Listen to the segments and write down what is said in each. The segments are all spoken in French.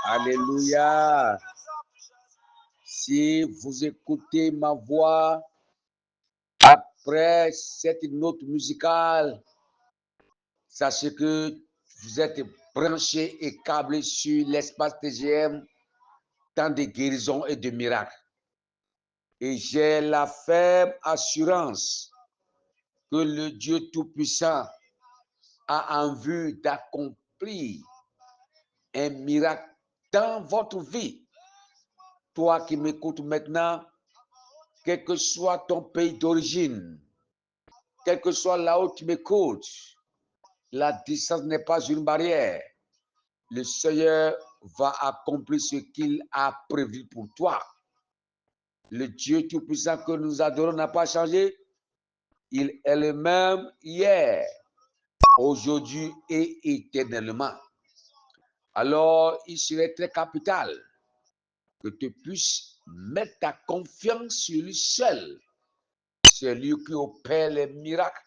Alléluia. Si vous écoutez ma voix après cette note musicale, sachez que vous êtes branchés et câblés sur l'espace TGM, tant de guérisons et de miracles. Et j'ai la ferme assurance que le Dieu Tout-Puissant a en vue d'accomplir un miracle dans votre vie. Toi qui m'écoutes maintenant, quel que soit ton pays d'origine, quel que soit là où tu m'écoutes, la distance n'est pas une barrière. Le Seigneur va accomplir ce qu'il a prévu pour toi. Le Dieu Tout-Puissant que nous adorons n'a pas changé. Il est le même hier, aujourd'hui et éternellement. Alors, il serait très capital que tu puisses mettre ta confiance sur lui seul. C'est lui qui opère les miracles.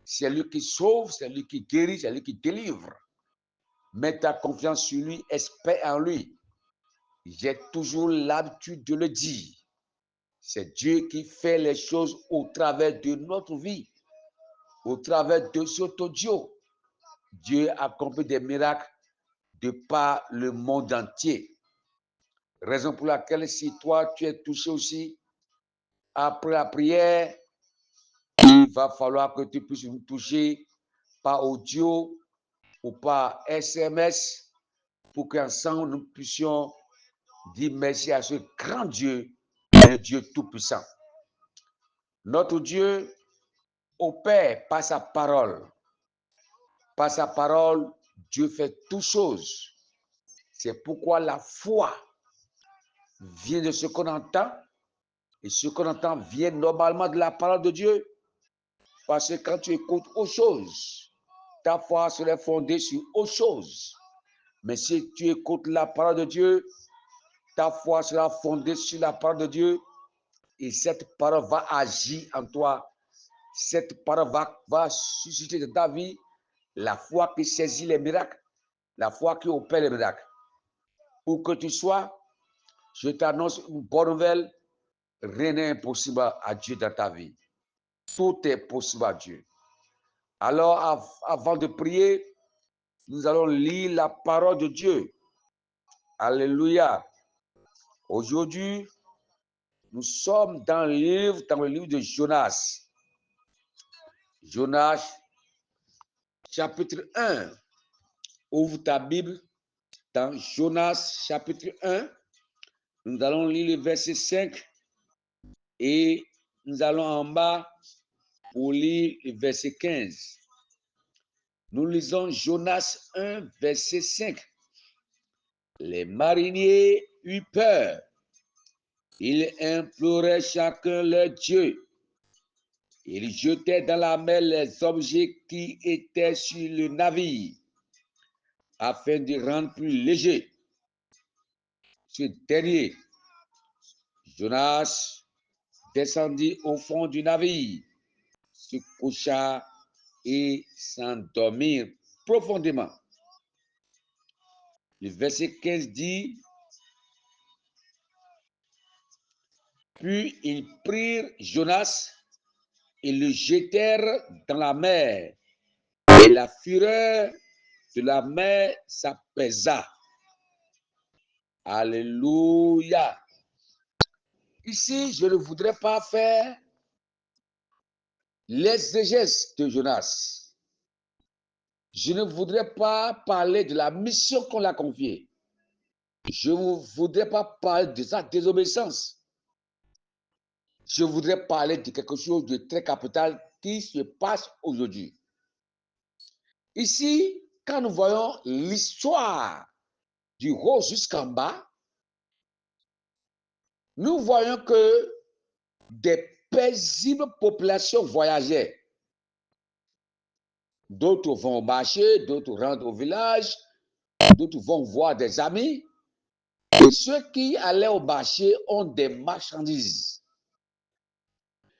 C'est lui qui sauve, c'est lui qui guérit, c'est lui qui délivre. Mets ta confiance sur lui, espère en lui. J'ai toujours l'habitude de le dire. C'est Dieu qui fait les choses au travers de notre vie, au travers de cet audio. Dieu accomplit des miracles de par le monde entier. Raison pour laquelle si toi tu es touché aussi, après la prière, il va falloir que tu puisses nous toucher par audio ou par SMS pour qu'ensemble nous puissions dire merci à ce grand Dieu, le Dieu Tout-Puissant. Notre Dieu opère par sa parole. Par sa parole, Dieu fait toutes choses. C'est pourquoi la foi vient de ce qu'on entend. Et ce qu'on entend vient normalement de la parole de Dieu. Parce que quand tu écoutes autre chose, ta foi serait fondée sur autre chose. Mais si tu écoutes la parole de Dieu, ta foi sera fondée sur la parole de Dieu. Et cette parole va agir en toi. Cette parole va susciter de ta vie la foi qui saisit les miracles, la foi qui opère les miracles. Où que tu sois, je t'annonce une bonne nouvelle. Rien n'est impossible à Dieu dans ta vie. Tout est possible à Dieu. Alors, avant de prier, nous allons lire la parole de Dieu. Alléluia. Aujourd'hui, nous sommes dans le livre de Jonas. Jonas, chapitre 1. Ouvre ta Bible dans Jonas, chapitre 1. Nous allons lire le verset 5 et nous allons en bas pour lire le verset 15. Nous lisons Jonas 1, verset 5. Les mariniers eurent peur. Ils imploraient chacun leur Dieu. Ils jetaient dans la mer les objets qui étaient sur le navire afin de rendre plus léger. Ce dernier, Jonas, descendit au fond du navire, se coucha et s'endormit profondément. Le verset 15 dit: Puis ils prirent Jonas et le jetèrent dans la mer, et la fureur de la mer s'apaisa. Alléluia. Ici, je ne voudrais pas faire l'exégèse de Jonas. Je ne voudrais pas parler de la mission qu'on l'a confiée. Je ne voudrais pas parler de sa désobéissance. Je voudrais parler de quelque chose de très capital qui se passe aujourd'hui. Ici, quand nous voyons l'histoire du haut jusqu'en bas, nous voyons que des paisibles populations voyageaient. D'autres vont au marché, d'autres rentrent au village, d'autres vont voir des amis. Et ceux qui allaient au marché ont des marchandises.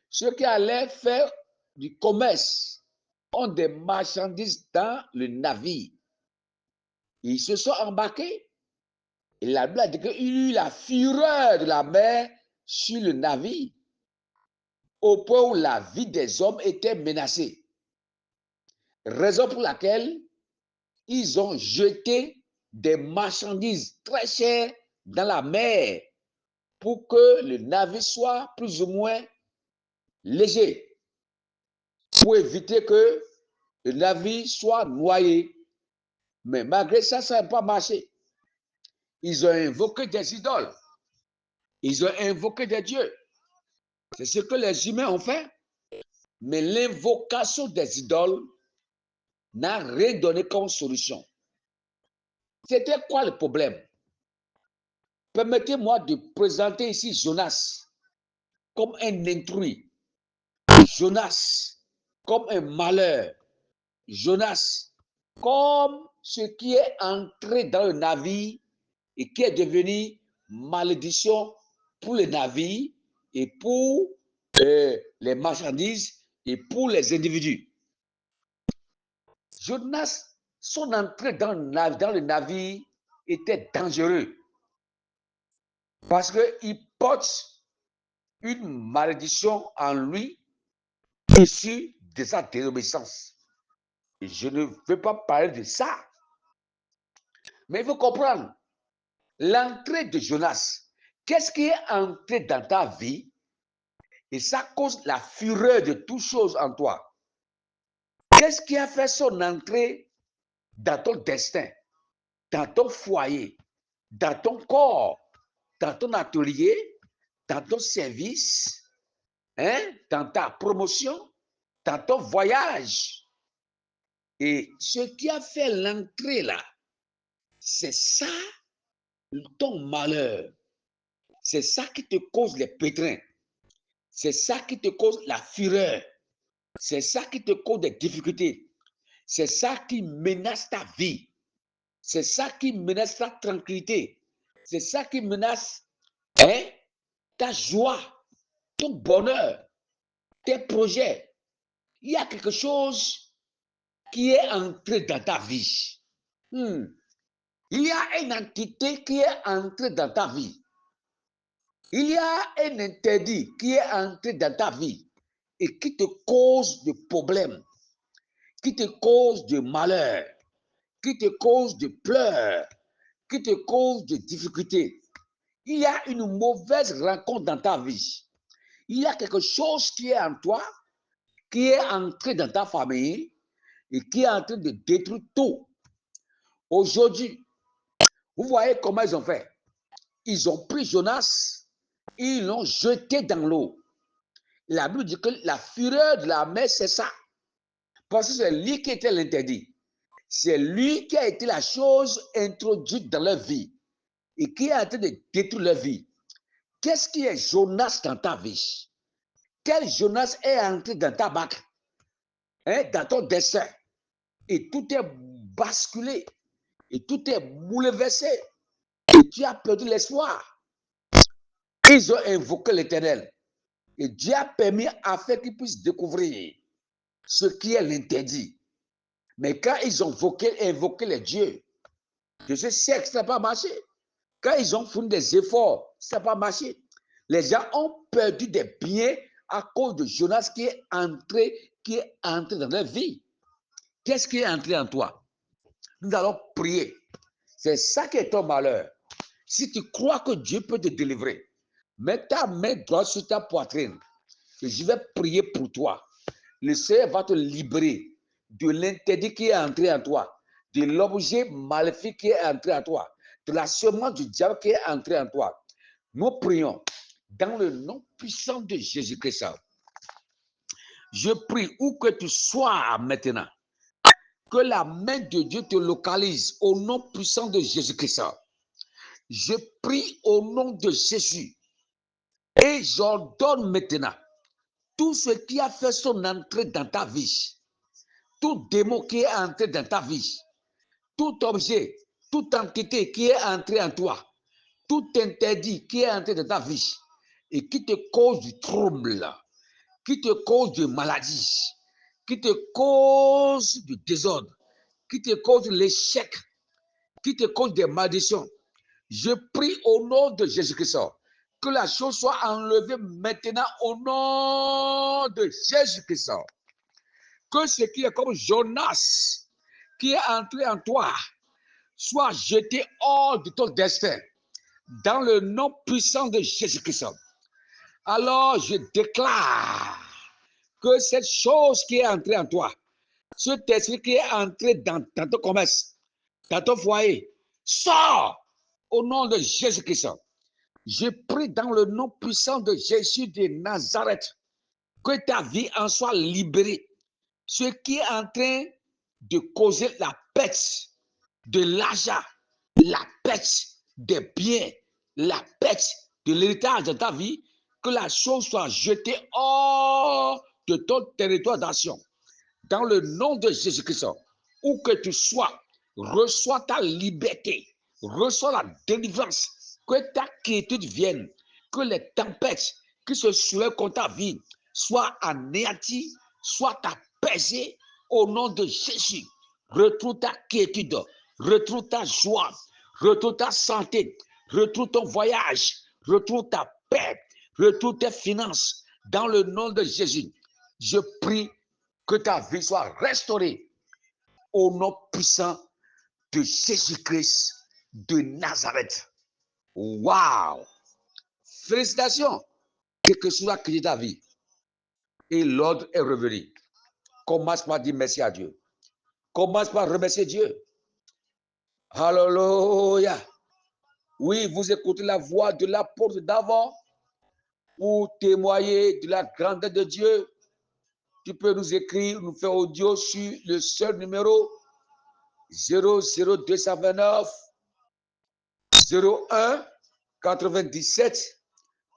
ceux qui allaient faire du commerce ont des marchandises dans le navire. Ils se sont embarqués. Et la Bible a dit qu'il y eut la fureur de la mer sur le navire, au point où la vie des hommes était menacée. Raison pour laquelle ils ont jeté des marchandises très chères dans la mer pour que le navire soit plus ou moins léger, pour éviter que le navire soit noyé. Mais malgré ça, ça n'a pas marché. Ils ont invoqué des idoles. Ils ont invoqué des dieux. C'est ce que les humains ont fait. Mais l'invocation des idoles n'a rien donné comme solution. C'était quoi le problème? Permettez-moi de présenter ici Jonas comme un intrus, Jonas comme un malheur, Jonas comme ce qui est entré dans le navire et qui est devenu malédiction pour le navire et pour les marchandises et pour les individus. Jonas, son entrée dans le navire était dangereux parce qu'il porte une malédiction en lui issue de sa désobéissance. Et je ne veux pas parler de ça. Mais il faut comprendre, l'entrée de Jonas, qu'est-ce qui est entré dans ta vie? Et ça cause la fureur de toutes choses en toi. Qu'est-ce qui a fait son entrée dans ton destin, dans ton foyer, dans ton corps, dans ton atelier, dans ton service, dans ta promotion, dans ton voyage? Et ce qui a fait l'entrée là, c'est ça ton malheur. C'est ça qui te cause les pétrins. C'est ça qui te cause la fureur. C'est ça qui te cause des difficultés. C'est ça qui menace ta vie. C'est ça qui menace ta tranquillité. C'est ça qui menace ta joie, ton bonheur, tes projets. Il y a quelque chose qui est entré dans ta vie. Il y a une entité qui est entrée dans ta vie. Il y a un interdit qui est entré dans ta vie et qui te cause de problèmes, qui te cause de malheur, qui te cause de pleurs, qui te cause de difficultés. Il y a une mauvaise rencontre dans ta vie. Il y a quelque chose qui est en toi, qui est entré dans ta famille et qui est en train de détruire tout. Aujourd'hui, vous voyez comment ils ont fait. Ils ont pris Jonas, ils l'ont jeté dans l'eau. La Bible dit que la fureur de la mer, c'est ça. Parce que c'est lui qui était l'interdit. C'est lui qui a été la chose introduite dans leur vie et qui est en train de détruire leur vie. Qu'est-ce qui est Jonas dans ta vie? Quel Jonas est entré dans ta barque, dans ton destin? Et tout est basculé, et tout est bouleversé, et tu as perdu l'espoir. Ils ont invoqué l'Éternel, et Dieu a permis à faire qu'ils puissent découvrir ce qui est l'interdit. Mais quand ils ont invoqué les dieux de ce siècle, ça n'a pas marché. Quand ils ont fourni des efforts, ça n'a pas marché. Les gens ont perdu des biens à cause de Jonas qui est entré dans leur vie. Qu'est-ce qui est entré en toi? Nous allons prier. C'est ça qui est ton malheur. Si tu crois que Dieu peut te délivrer, mets ta main droite sur ta poitrine et je vais prier pour toi. Le Seigneur va te libérer de l'interdit qui est entré en toi, de l'objet maléfique qui est entré en toi, de la semence du diable qui est entré en toi. Nous prions dans le nom puissant de Jésus-Christ. Je prie où que tu sois maintenant, que la main de Dieu te localise au nom puissant de Jésus-Christ. Je prie au nom de Jésus et j'ordonne maintenant tout ce qui a fait son entrée dans ta vie, tout démon qui est entré dans ta vie, tout objet, toute entité qui est entrée en toi, tout interdit qui est entré dans ta vie et qui te cause du trouble, qui te cause de maladie, qui te cause du désordre, qui te cause l'échec, qui te cause des malédictions. Je prie au nom de Jésus-Christ que la chose soit enlevée maintenant au nom de Jésus-Christ. Que ce qui est comme Jonas, qui est entré en toi, soit jeté hors de ton destin, dans le nom puissant de Jésus-Christ. Alors je déclare que cette chose qui est entrée en toi, cet esprit qui est entré dans ton commerce, dans ton foyer, sort au nom de Jésus-Christ. Je prie dans le nom puissant de Jésus de Nazareth que ta vie en soit libérée. Ce qui est en train de causer la perte de l'argent, la perte des biens, la perte de l'héritage de ta vie, que la chose soit jetée hors de ton territoire d'action. Dans le nom de Jésus-Christ, où que tu sois, reçois ta liberté, reçois la délivrance, que ta quiétude vienne, que les tempêtes qui se soulèvent contre ta vie soient anéanties, soient apaisées au nom de Jésus. Retrouve ta quiétude, retrouve ta joie, retrouve ta santé, retrouve ton voyage, retrouve ta paix, retrouve tes finances. Dans le nom de Jésus, je prie que ta vie soit restaurée au nom puissant de Jésus-Christ de Nazareth. Waouh! Félicitations! Quelque chose a créé ta vie et l'ordre est revenu. Commence par dire merci à Dieu. Commence par remercier Dieu. Alléluia! Oui, vous écoutez la voix de l'apôtre d'avant pour témoigner de la grandeur de Dieu. Tu peux nous écrire, nous faire audio sur le seul numéro 00229 01 97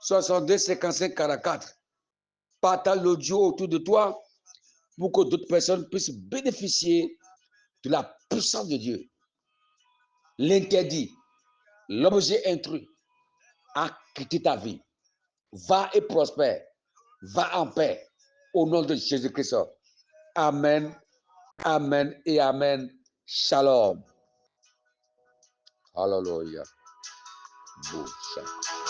62 55 44. Partage l'audio autour de toi pour que d'autres personnes puissent bénéficier de la puissance de Dieu. L'interdit, l'objet intrus a quitté ta vie. Va et prospère. Va en paix. Au nom de Jésus-Christ. Amen. Amen et Amen. Shalom. Hallelujah. Boucha.